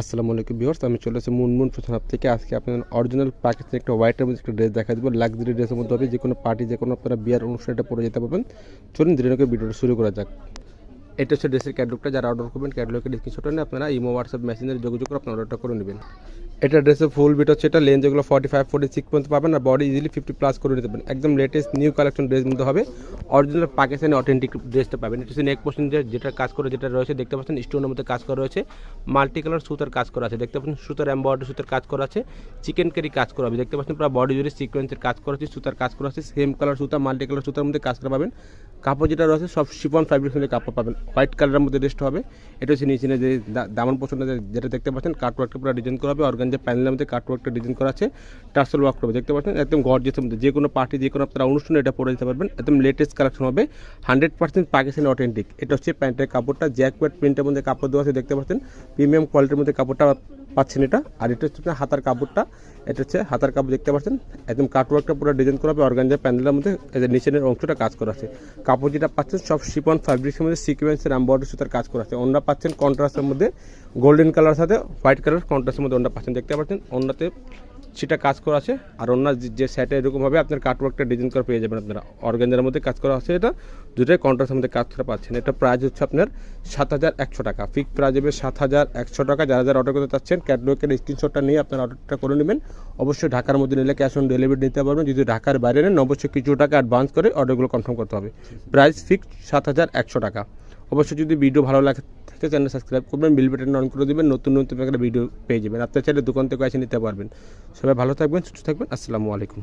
আসসালামু আলাইকুম ভিউয়ার্স, আমি চলে এসেছি মুনমুন ফ্যাশন হাব থেকে। আজকে আপনাদের অরিজিনাল পাকিস্তানি একটা হোয়াইটের মধ্যে একটা ড্রেস দেখা দেবো। লাক্সারি ড্রেসের মধ্যে হবে, যে কোনো পার্টি, যে কোনো আপনারা বিয়ার অনুষ্ঠানে এটা পরে যেতে পারবেন। চলুন ধীরে ধীরে ভিডিওটা শুরু করা যাক। এটা হচ্ছে ড্রেসের ক্যাটালগটা। যারা অর্ডার করবেন ক্যাটালগের স্ক্রিনশট নিয়ে আপনারা ইমো হোয়াটসঅ্যাপ মেসেঞ্জারে যোগাযোগ করে আপনারা অর্ডারটা করে নেবেন। এটা ড্রেসের ফুল বিট হচ্ছে, এটা লেন্থ যেগুলো 45-46 পর্যন্ত পাবেন, আর বডি ইজিলি 50+ করে নিতে পারেন। একদম লেটেস্ট নিউ কালেকশন ড্রেস মধ্যে হবে, অরিজিনাল পাকিস্তানি অথেন্টিক ড্রেসটা পাবেন। এটা হচ্ছে নেক পোর্শন যেটা কাজ করে, যেটা রয়েছে দেখতে পাচ্ছেন স্টোনের মধ্যে কাজ করা রয়েছে, মাল্টি কালার সুতার কাজ করা আছে, দেখতে পাচ্ছেন সুতার এমব্রয়ডারি সুতার কাজ করা আছে, চিকেন কারি কাজ করা হবে, দেখতে পাচ্ছেন পুরো বডি জুড়ে সিকোয়েন্সের কাজ করা আছে, সুতার কাজ করা আছে, সেম কালার সুতা মাল্টি কালার সুতার মধ্যে কাজ করা পাবেন। কাপড় যেটা রয়েছে সব শিফন ফ্যাব্রিক্স মধ্যে কাপড় পাবেন, হোয়াইট কালারের মধ্যে ড্রেসটা হবে। এটা হচ্ছে নিচে যে দামন পোর্শনটা যেটা দেখতে পাচ্ছেন কাটওয়ার্কটা পুরো ডিজাইন করা হবে, অর্গানজা প্যানেলের মধ্যে কাটওয়ার্কটা ডিজাইন করা আছে, টার্সেল ওয়ার্ক করবে, দেখতে পাচ্ছেন একদম গর্জিয়াসের মধ্যে। যে কোনো পার্টি, যে কোনো আপনারা অনুষ্ঠানে এটা পরে দিতে পারবেন। একদম লেটেস্ট কালেকশন হবে, 100% পাকিস্তানি অথেন্টিক। এটা হচ্ছে প্যান্টের কাপড়টা, জ্যাকওয়েট প্রিন্টের মধ্যে কাপড় দেওয়া আছে, দেখতে পাচ্ছেন প্রিমিয়াম কোয়ালিটির মধ্যে কাপড়টা পাচ্ছেন এটা। আর এটা হচ্ছে হাতার কাপড়টা, এটা হচ্ছে হাতার কাপড়, দেখতে পাচ্ছেন একদম কাটওয়ার্কটা পুরো ডিজাইন করা হবে, অর্গানজা প্যানেলের মধ্যে নিচের অংশটা কাজ করা আছে। কাপড় যেটা পাচ্ছেন সব শিফন ফ্যাব্রিক্সের মধ্যে সিকোয়েন্সের এমব্রয়ডারি সুতার কাজ করা আছে। ওন্না পাচ্ছেন কন্ট্রাস্টের মধ্যে গোল্ডেন কালার সাথে হোয়াইট কালার কন্ট্রাস্টের মধ্যে ওন্না পাচ্ছেন, দেখতে পাচ্ছেন ওন্নাতে সেটা কাজ করা আছে। আর অন্য যে সেটে এরকমভাবে আপনার কাটওয়ার্কটা ডিজাইন করে পেয়ে যাবেন আপনারা, অর্গানজার মধ্যে কাজ করা আছে। এটা দুটোই কন্ট্রাস্টের মধ্যে কাজ করা পাচ্ছেন। এটা প্রাইস হচ্ছে আপনার 7100 টাকা, ফিক্স প্রাইস হবে 7100 টাকা। যারা যারা অর্ডার করতে চাচ্ছেন ক্যাটালগের স্ক্রিনশটটা নিয়ে আপনারা অর্ডারটা করে নেবেন। অবশ্যই ঢাকার মধ্যে নিলে ক্যাশ অন ডেলিভারি নিতে পারবেন। যদি ঢাকার বাইরে নেন অবশ্যই কিছু টাকা অ্যাডভান্স করে অর্ডারগুলো কনফার্ম করতে হবে। প্রাইস ফিক্স 7100 টাকা। অবশ্যই যদি ভিডিও ভালো লাগে থাকে চ্যানেল সাবস্ক্রাইব করবেন, বেল বাটন অন করে দেবেন, নতুন নতুন ভিডিও পেয়ে যাবেন। আপনার চাইলে দোকান থেকে এসে নিতে পারবেন। সবাই ভালো থাকবেন, সুস্থ থাকবেন। আসসালামু আলাইকুম।